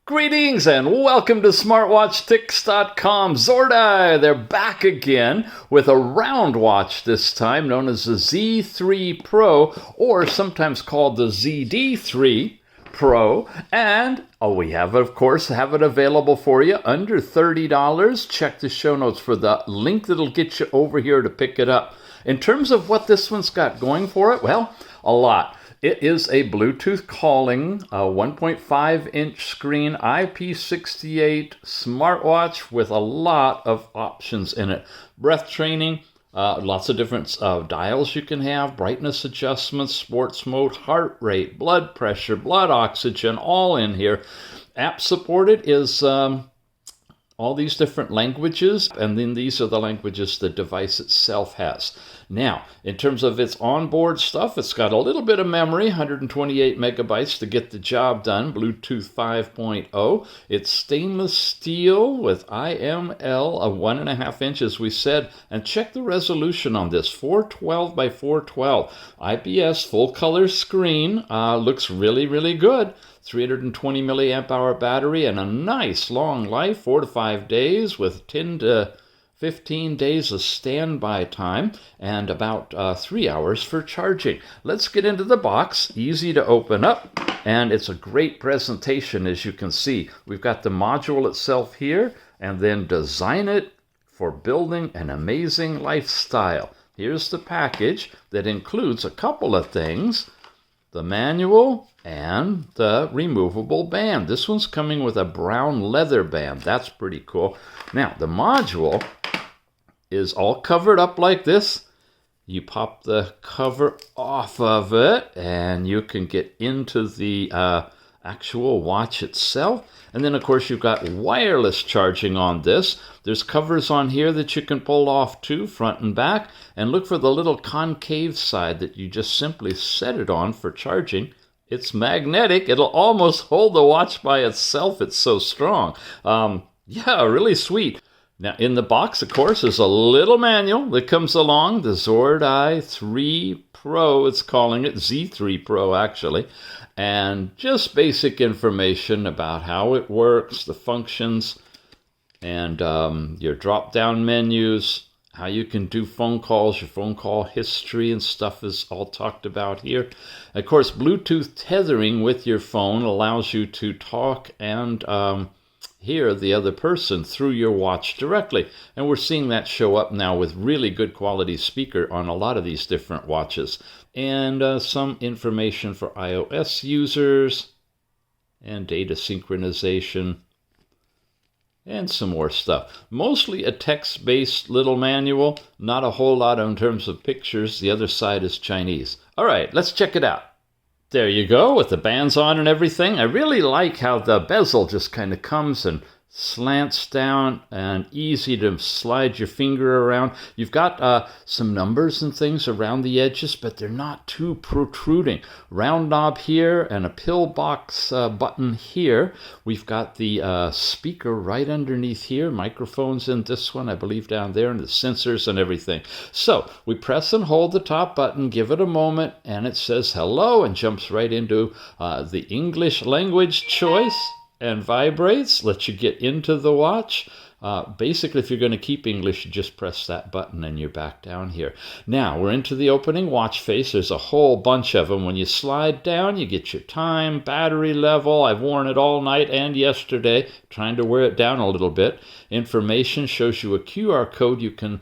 Greetings and welcome to SmartWatchTix.com. Zordai, they're back again with a round watch this time, known as the Z3 PRO, or sometimes called the ZD3 PRO. And we have it available for you under $30. Check the show notes for the link that'll get you over here to pick it up. In terms of what this one's got going for it, well, a lot. It is a Bluetooth calling, a 1.5-inch screen, IP68 smartwatch with a lot of options in it. Breath training, lots of different dials you can have, brightness adjustments, sports mode, heart rate, blood pressure, blood oxygen, all in here. App supported is all these different languages, and then these are the languages the device itself has. Now, in terms of its onboard stuff, it's got a little bit of memory, 128 megabytes to get the job done, Bluetooth 5.0. It's stainless steel with IML of 1.5 inches, we said. And check the resolution on this, 412 by 412. IPS full-color screen, looks really, really good. 320 milliamp hour battery and a nice long life, 4 to 5 days with 10 to 15 days of standby time and about 3 hours for charging. Let's get into the box. Easy to open up, and it's a great presentation, as you can see. We've got the module itself here, and then design it for building an amazing lifestyle. Here's the package that includes a couple of things: the manual and the removable band. This one's coming with a brown leather band. That's pretty cool. Now, the module is all covered up like this. You pop the cover off of it, and you can get into the actual watch itself. And then, of course, you've got wireless charging on this. There's covers on here that you can pull off too, front and back. And look for the little concave side that you just simply set it on for charging. It's magnetic. It'll almost hold the watch by itself. It's so strong. Yeah, really sweet. Now, in the box, of course, is a little manual that comes along, the Zordai 3 Pro, it's calling it, Z3 Pro, actually, and just basic information about how it works, the functions, and your drop-down menus, how you can do phone calls, your phone call history and stuff is all talked about here. Of course, Bluetooth tethering with your phone allows you to talk and hear the other person through your watch directly. And we're seeing that show up now with really good quality speaker on a lot of these different watches. And some information for iOS users and data synchronization and some more stuff. Mostly a text-based little manual, not a whole lot in terms of pictures. The other side is Chinese. All right, let's check it out. There you go, with the bands on and everything. I really like how the bezel just kind of comes and slants down and easy to slide your finger around. You've got some numbers and things around the edges, but they're not too protruding. Round knob here and a pillbox button here. We've got the speaker right underneath here. Microphones in this one, I believe down there, and the sensors and everything. So we press and hold the top button, give it a moment, and it says hello and jumps right into the English language choice. And vibrates, lets you get into the watch. Basically, if you're going to keep English, you just press that button and you're back down here. Now, we're into the opening watch face. There's a whole bunch of them. When you slide down, you get your time, battery level. I've worn it all night and yesterday, trying to wear it down a little bit. Information shows you a QR code you can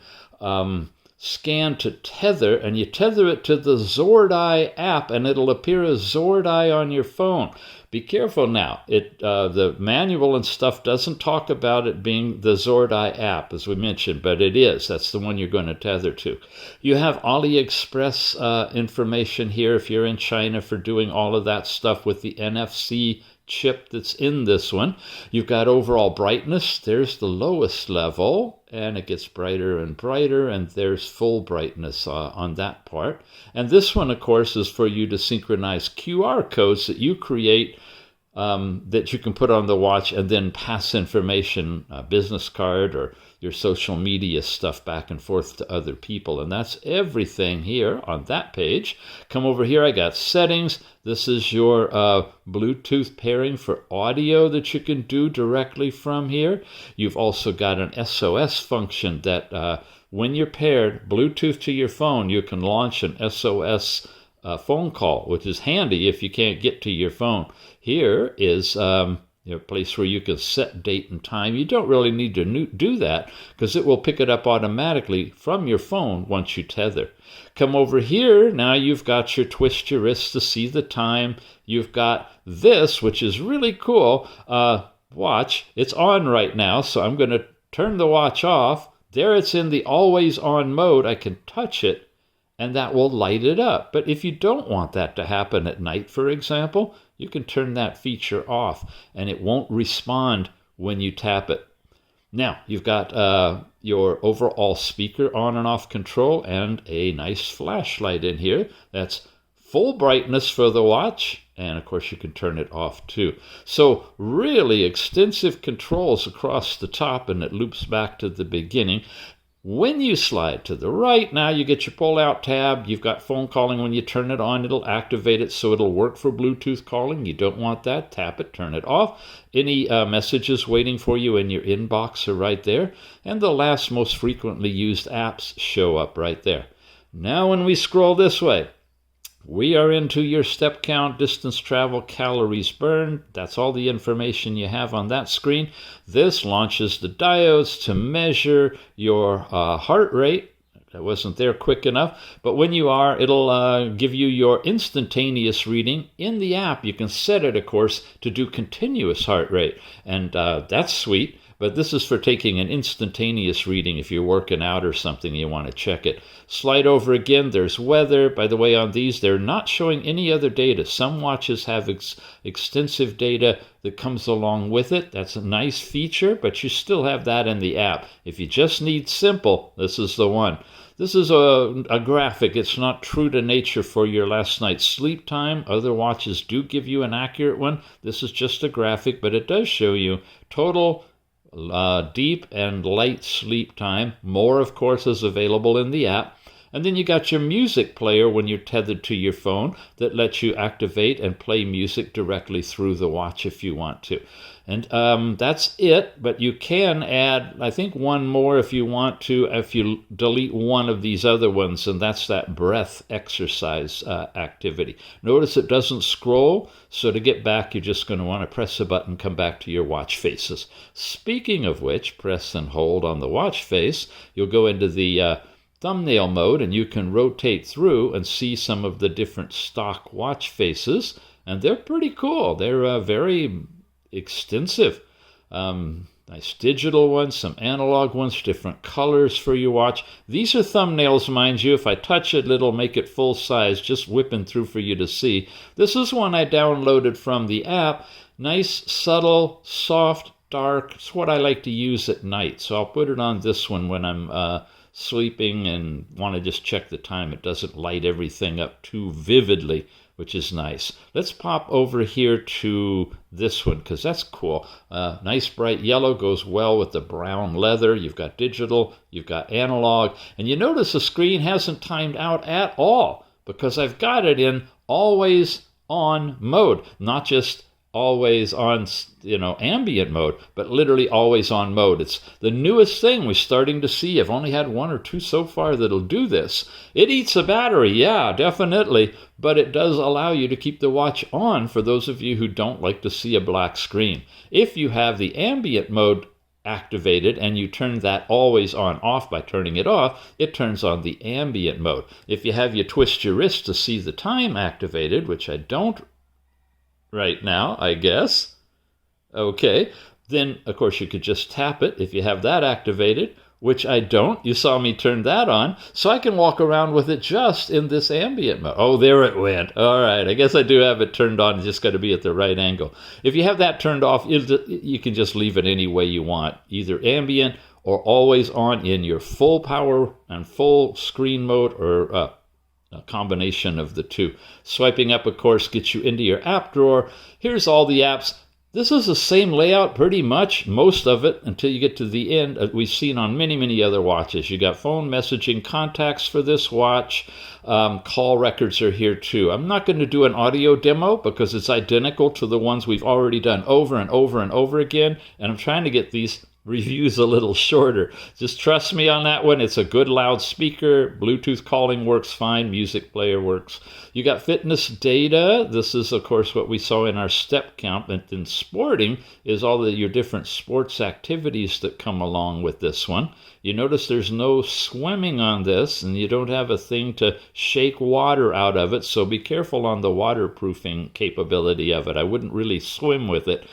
scan to tether, and you tether it to the Zordai app, and it'll appear as Zordai on your phone. Be careful now. The manual and stuff doesn't talk about it being the Zordai app, as we mentioned, but it is. That's the one you're going to tether to. You have AliExpress information here if you're in China for doing all of that stuff with the NFC chip that's in this one. You've got overall brightness. There's the lowest level, and it gets brighter and brighter, and there's full brightness on that part. And this one, of course, is for you to synchronize QR codes that you create that you can put on the watch and then pass information, a business card or your social media stuff back and forth to other people. And that's everything here on that page. Come over here, I got settings. This is your Bluetooth pairing for audio that you can do directly from here. You've also got an SOS function that when you're paired Bluetooth to your phone, you can launch an SOS phone call, which is handy if you can't get to your phone. Here is a place where you can set date and time. You don't really need to do that because it will pick it up automatically from your phone once you tether. Come over here. Now you've got your twist your wrist to see the time. You've got this, which is really cool. Watch. It's on right now, so I'm going to turn the watch off. There it's in the always on mode. I can touch it, and that will light it up. But if you don't want that to happen at night, for example, you can turn that feature off, and it won't respond when you tap it. Now, you've got your overall speaker on and off control and a nice flashlight in here. That's full brightness for the watch, and of course you can turn it off too. So really extensive controls across the top, and it loops back to the beginning. When you slide to the right, now you get your pull-out tab. You've got phone calling. When you turn it on, it'll activate it so it'll work for Bluetooth calling. You don't want that. Tap it, turn it off. Any messages waiting for you in your inbox are right there. And the last most frequently used apps show up right there. Now when we scroll this way, we are into your step count, distance travel, calories burned. That's all the information you have on that screen. This launches the diodes to measure your heart rate. That wasn't there quick enough. But when you are, it'll give you your instantaneous reading. In the app, you can set it, of course, to do continuous heart rate. And that's sweet. But this is for taking an instantaneous reading if you're working out or something, you want to check it. Slide over again, there's weather. By the way, on these, they're not showing any other data. Some watches have extensive data that comes along with it. That's a nice feature, but you still have that in the app. If you just need simple, this is the one. This is a graphic. It's not true to nature for your last night's sleep time. Other watches do give you an accurate one. This is just a graphic, but it does show you total deep and light sleep time. More, of course, is available in the app. And then you got your music player when you're tethered to your phone that lets you activate and play music directly through the watch if you want to. And that's it, but you can add, I think, one more if you want to, if you delete one of these other ones, and that's that breath exercise activity. Notice it doesn't scroll, so to get back, you're just going to want to press a button, come back to your watch faces. Speaking of which, press and hold on the watch face. You'll go into the thumbnail mode, and you can rotate through and see some of the different stock watch faces, and they're pretty cool. They're very extensive. Nice digital ones, some analog ones, different colors for your watch. These are thumbnails, mind you. If I touch it, it'll make it full size, just whipping through for you to see. This is one I downloaded from the app. Nice, subtle, soft, dark. It's what I like to use at night, so I'll put it on this one when I'm sleeping and want to just check the time. It doesn't light everything up too vividly, which is nice. Let's pop over here to this one because that's cool. Nice bright yellow, goes well with the brown leather. You've got digital, you've got analog, and you notice the screen hasn't timed out at all because I've got it in always on mode, not just always on, ambient mode, but literally always on mode. It's the newest thing we're starting to see. I've only had one or two so far that'll do this. It eats a battery, yeah, definitely, but it does allow you to keep the watch on for those of you who don't like to see a black screen. If you have the ambient mode activated and you turn that always on off by turning it off, it turns on the ambient mode. If you have your twist your wrist to see the time activated, which I don't right now, I guess. Okay, then of course you could just tap it if you have that activated, which I don't. You saw me turn that on, so I can walk around with it just in this ambient mode. Oh, there it went. All right, I guess I do have it turned on. It's just got to be at the right angle. If you have that turned off, you can just leave it any way you want, either ambient or always on in your full power and full screen mode or a combination of the two. Swiping up, of course, gets you into your app drawer. Here's all the apps. This is the same layout pretty much, most of it, until you get to the end. We've seen on many, many other watches. You got phone, messaging, contacts for this watch. Call records are here too. I'm not going to do an audio demo because it's identical to the ones we've already done over and over and over again. And I'm trying to get these reviews a little shorter. Just trust me on that one. It's a good loudspeaker. Bluetooth calling works fine. Music player works. You got fitness data. This is, of course, what we saw in our step count. And then sporting is all your different sports activities that come along with this one. You notice there's no swimming on this, and you don't have a thing to shake water out of it, so be careful on the waterproofing capability of it. I wouldn't really swim with it.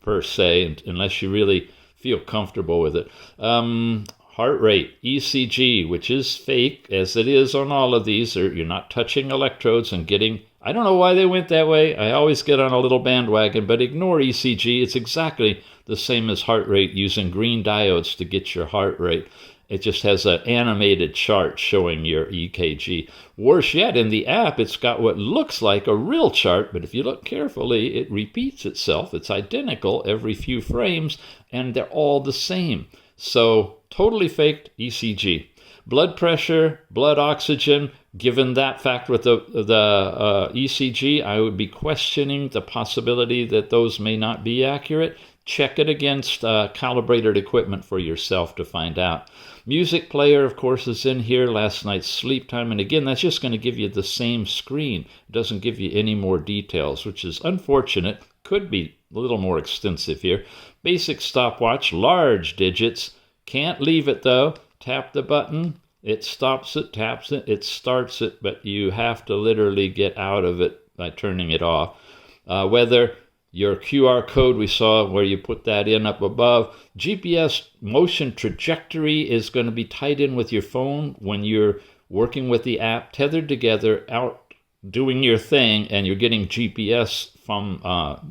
Per se, unless you really feel comfortable with it. Heart rate, ECG, which is fake, as it is on all of these. You're not touching electrodes and getting... I don't know why they went that way. I always get on a little bandwagon, but ignore ECG. It's exactly the same as heart rate, using green diodes to get your heart rate. It just has an animated chart showing your EKG. Worse yet, in the app, it's got what looks like a real chart, but if you look carefully, it repeats itself. It's identical every few frames, and they're all the same. So, totally faked ECG. Blood pressure, blood oxygen, given that fact with the ECG, I would be questioning the possibility that those may not be accurate. Check it against calibrated equipment for yourself to find out. Music player, of course, is in here. Last night's sleep time. And again, that's just going to give you the same screen. It doesn't give you any more details, which is unfortunate. Could be a little more extensive here. Basic stopwatch, large digits. Can't leave it, though. Tap the button. It stops it, taps it, it starts it, but you have to literally get out of it by turning it off. Whether your QR code we saw where you put that in up above. GPS motion trajectory is going to be tied in with your phone when you're working with the app, tethered together, out doing your thing, and you're getting GPS from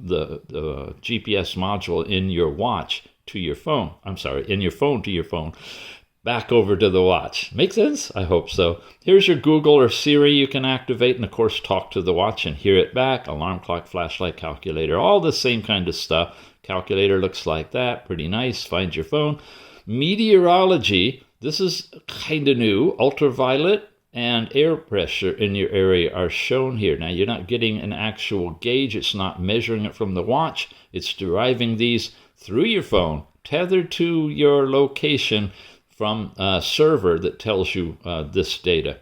the GPS module in your watch to your phone. I'm sorry, in your phone to your phone. Back over to the watch. Make sense? I hope so. Here's your Google or Siri you can activate, and of course talk to the watch and hear it back. Alarm clock, flashlight, calculator, all the same kind of stuff. Calculator looks like that. Pretty nice. Find your phone. Meteorology. This is kind of new. Ultraviolet and air pressure in your area are shown here. Now, you're not getting an actual gauge. It's not measuring it from the watch. It's deriving these through your phone, tethered to your location, from a server that tells you this data.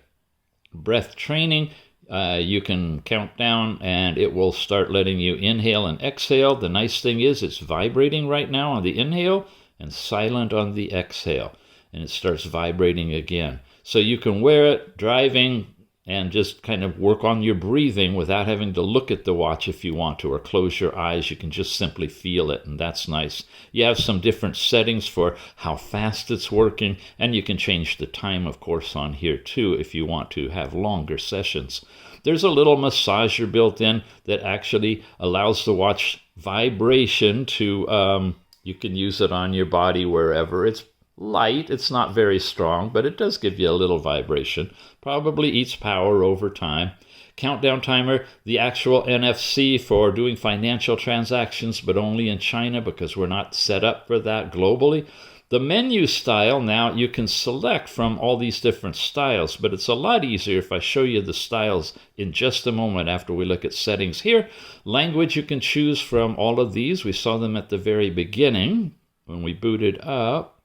Breath training, you can count down and it will start letting you inhale and exhale. The nice thing is it's vibrating right now on the inhale and silent on the exhale. And it starts vibrating again. So you can wear it driving and just kind of work on your breathing without having to look at the watch if you want to, or close your eyes. You can just simply feel it, and that's nice. You have some different settings for how fast it's working, and you can change the time, of course, on here too if you want to have longer sessions. There's a little massager built in that actually allows the watch vibration to, you can use it on your body wherever. It's light, it's not very strong, but it does give you a little vibration. Probably eats power over time. Countdown timer, the actual NFC for doing financial transactions, but only in China because we're not set up for that globally. The menu style, now you can select from all these different styles, but it's a lot easier if I show you the styles in just a moment after we look at settings here. Language, you can choose from all of these. We saw them at the very beginning when we booted up.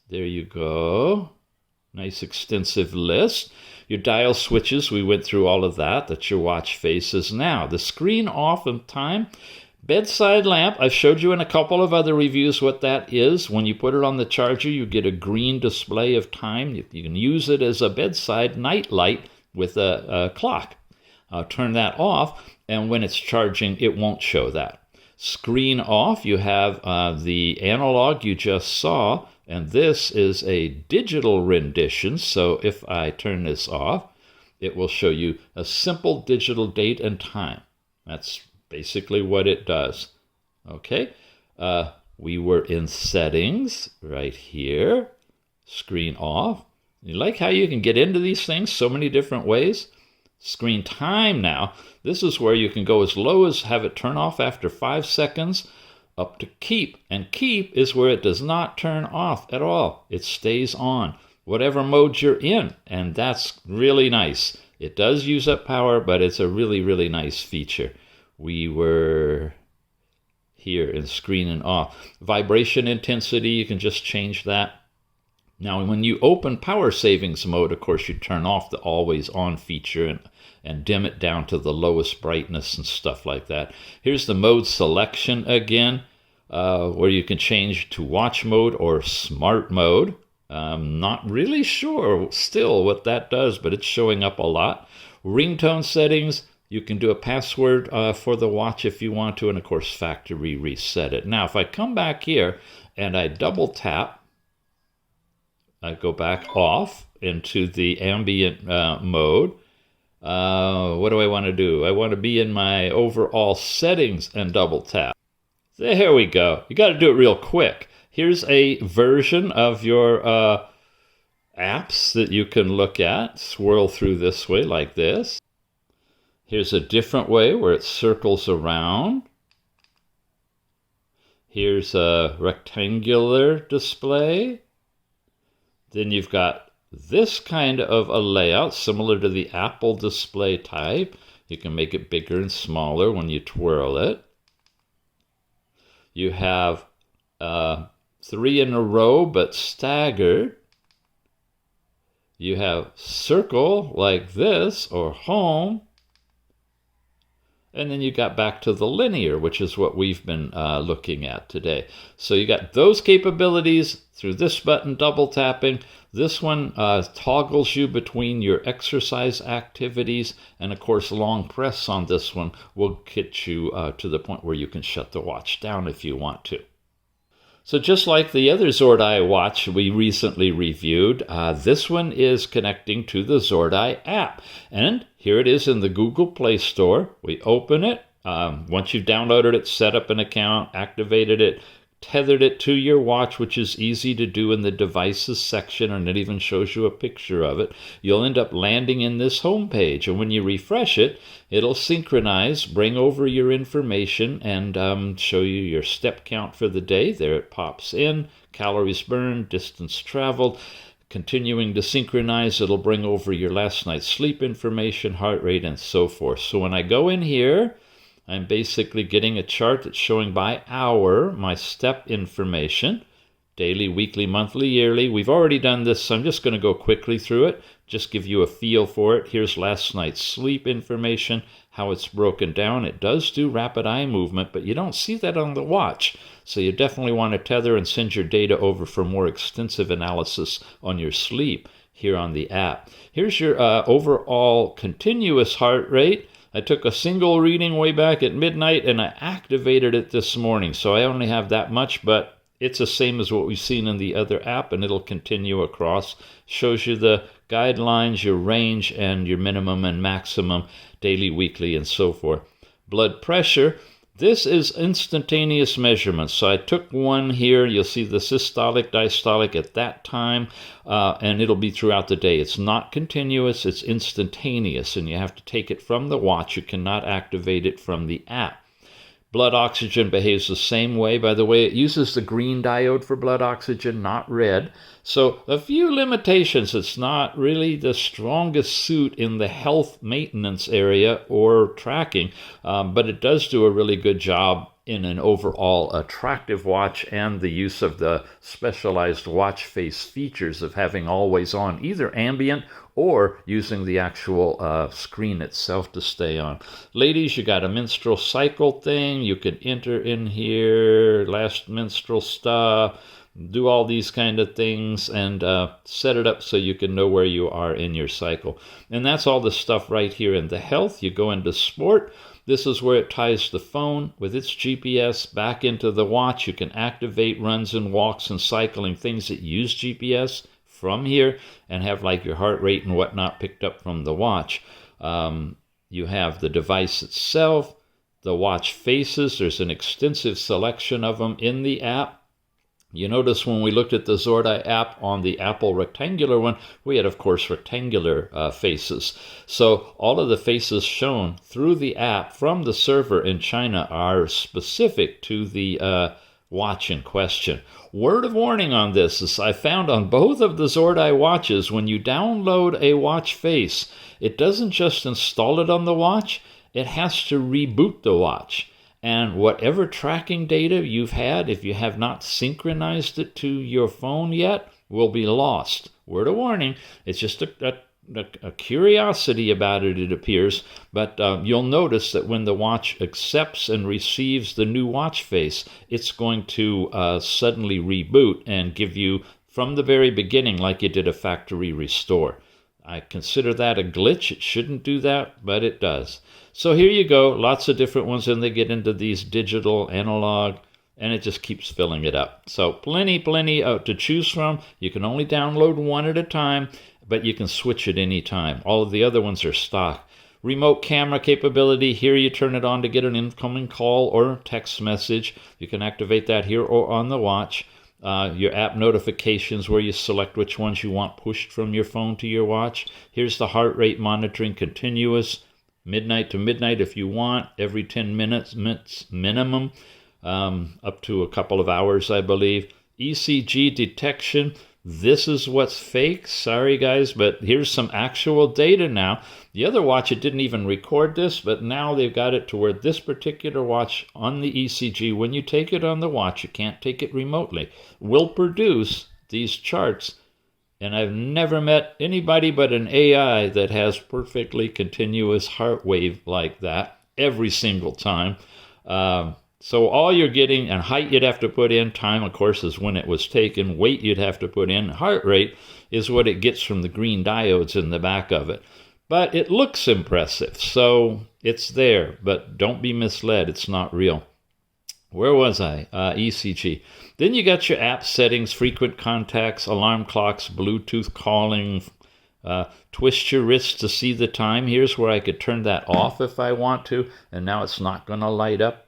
There you go. Nice extensive list. Your dial switches, we went through all of that. That's your watch faces now. The screen off in time. Bedside lamp, I've showed you in a couple of other reviews what that is. When you put it on the charger, you get a green display of time. You can use it as a bedside night light with a clock. Turn that off, and when it's charging, it won't show that. Screen off, you have the analog you just saw. And this is a digital rendition, so if I turn this off, it will show you a simple digital date and time. That's basically what it does. Okay, we were in settings right here, screen off. You like how you can get into these things so many different ways? Screen time now. This is where you can go as low as have it turn off after 5 seconds up to keep. And keep is where it does not turn off at all. It stays on, whatever mode you're in. And that's really nice. It does use up power, but it's a really, really nice feature. We were here in screen and off. Vibration intensity, you can just change that. Now, when you open power savings mode, of course, you turn off the always on feature and dim it down to the lowest brightness and stuff like that. Here's the mode selection again, where you can change to watch mode or smart mode. Not really sure still what that does, but it's showing up a lot. Ringtone settings, you can do a password for the watch if you want to, and of course factory reset it. Now, if I come back here and I double tap, I go back off into the ambient mode. What do I want to do? I want to be in my overall settings and double tap. There we go. You got to do it real quick. Here's a version of your apps that you can look at. Swirl through this way like this. Here's a different way where it circles around. Here's a rectangular display. Then you've got this kind of a layout similar to the Apple display type. You can make it bigger and smaller when you twirl it. You have 3 in a row but staggered. You have circle like this or home. And then you got back to the linear, which is what we've been looking at today. So you got those capabilities through this button, double tapping. This one toggles you between your exercise activities. And of course, long press on this one will get you to the point where you can shut the watch down if you want to. So just like the other Zordai watch we recently reviewed, this one is connecting to the Zordai app. And here it is in the Google Play Store. We open it. Once you've downloaded it, set up an account, activated it, tethered it to your watch, which is easy to do in the devices section, and it even shows you a picture of it. You'll end up landing in this home page, and when you refresh it, it'll synchronize, bring over your information, and show you your step count for the day. There it pops in, calories burned, distance traveled. Continuing to synchronize, it'll bring over your last night's sleep information, heart rate, and so forth. So when I go in here, I'm basically getting a chart that's showing by hour my step information, daily, weekly, monthly, yearly. We've already done this, so I'm just going to go quickly through it, just give you a feel for it. Here's last night's sleep information, how it's broken down. It does do rapid eye movement, but you don't see that on the watch. So you definitely want to tether and send your data over for more extensive analysis on your sleep here on the app. Here's your overall continuous heart rate. I took a single reading way back at midnight and I activated it this morning. So I only have that much, but it's the same as what we've seen in the other app, and it'll continue across. Shows you the guidelines, your range, and your minimum and maximum daily, weekly, and so forth. Blood pressure. This is instantaneous measurements. So I took one here. You'll see the systolic, diastolic at that time, and it'll be throughout the day. It's not continuous. It's instantaneous, and you have to take it from the watch. You cannot activate it from the app. Blood oxygen behaves the same way. By the way, it uses the green diode for blood oxygen, not red. So a few limitations. It's not really the strongest suit in the health maintenance area or tracking, but it does do a really good job in an overall attractive watch, and the use of the specialized watch face features of having always on, either ambient or using the actual screen itself to stay on. Ladies, you got a menstrual cycle thing. You can enter in here, last menstrual stuff, do all these kind of things, and set it up so you can know where you are in your cycle. And that's all the stuff right here in the health. You go into sport. This is where it ties the phone with its GPS back into the watch. You can activate runs and walks and cycling, things that use GPS from here, and have like your heart rate and whatnot picked up from the watch. You have the device itself, the watch faces. There's an extensive selection of them in the app. You notice when we looked at the Zordai app on the Apple rectangular one, we had, of course, rectangular faces. So all of the faces shown through the app from the server in China are specific to the watch in question. Word of warning on this is I found on both of the Zordai watches, when you download a watch face, it doesn't just install it on the watch, it has to reboot the watch. And whatever tracking data you've had, if you have not synchronized it to your phone yet, will be lost. Word of warning, it's just a curiosity about it, it appears. But you'll notice that when the watch accepts and receives the new watch face, it's going to suddenly reboot and give you, from the very beginning, like you did a factory restore. I consider that a glitch. It shouldn't do that, but it does. So here you go, lots of different ones, and they get into these digital, analog, and it just keeps filling it up. So plenty to choose from. You can only download one at a time, but you can switch at any time. All of the other ones are stock. Remote camera capability, here you turn it on to get an incoming call or text message. You can activate that here or on the watch. Your app notifications, where you select which ones you want pushed from your phone to your watch. Here's the heart rate monitoring, continuous, midnight to midnight if you want, every 10 minutes minimum, up to a couple of hours, I believe. ECG detection, this is what's fake. Sorry, guys, but here's some actual data now. The other watch, it didn't even record this, but now they've got it to where this particular watch on the ECG, when you take it on the watch, you can't take it remotely, will produce these charts. And I've never met anybody but an AI that has perfectly continuous heart wave like that every single time. So all you're getting, and height you'd have to put in, time, of course, is when it was taken, weight you'd have to put in, heart rate is what it gets from the green diodes in the back of it. But it looks impressive, so it's there, but don't be misled, it's not real. Where was I? ECG. Then you got your app settings, frequent contacts, alarm clocks, Bluetooth calling, twist your wrist to see the time. Here's where I could turn that off if I want to, and now it's not going to light up.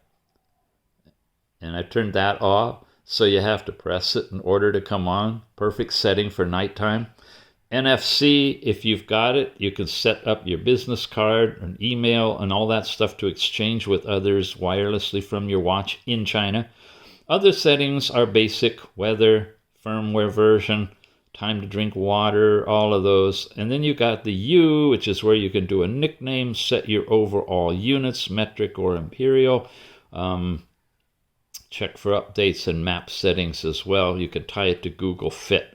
And I turned that off, so you have to press it in order to come on. Perfect setting for nighttime. NFC, if you've got it, you can set up your business card, an email, and all that stuff to exchange with others wirelessly from your watch in China. Other settings are basic, weather, firmware version, time to drink water, all of those. And then you got the U, which is where you can do a nickname, set your overall units, metric or imperial. Check for updates and map settings as well. You can tie it to Google Fit.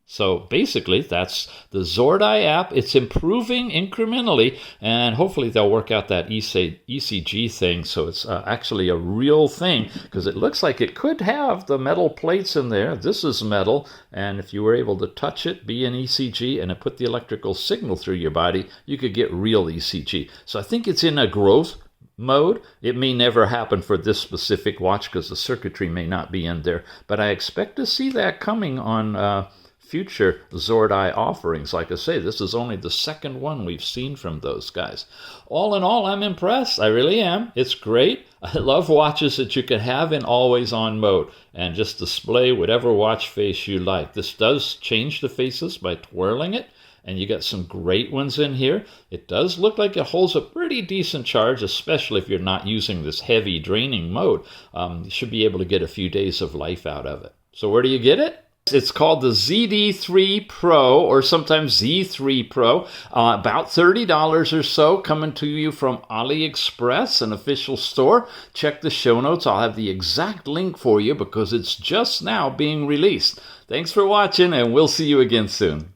So basically, that's the Zordai app. It's improving incrementally, and hopefully they'll work out that ECG thing so it's actually a real thing, because it looks like it could have the metal plates in there. This is metal, and if you were able to touch it, be an ECG, and it put the electrical signal through your body, you could get real ECG. So I think it's in a growth mode. It may never happen for this specific watch because the circuitry may not be in there, but I expect to see that coming on future Zordai offerings. Like I say, this is only the second one we've seen from those guys. All in all, I'm impressed. I really am. It's great. I love watches that you can have in always on mode and just display whatever watch face you like. This does change the faces by twirling it, and you got some great ones in here. It does look like it holds a pretty decent charge, especially if you're not using this heavy draining mode. You should be able to get a few days of life out of it. So where do you get it? It's called the ZD3 PRO, or sometimes Z3 Pro, about $30 or so, coming to you from AliExpress, an official store. Check the show notes. I'll have the exact link for you because it's just now being released. Thanks for watching, and we'll see you again soon.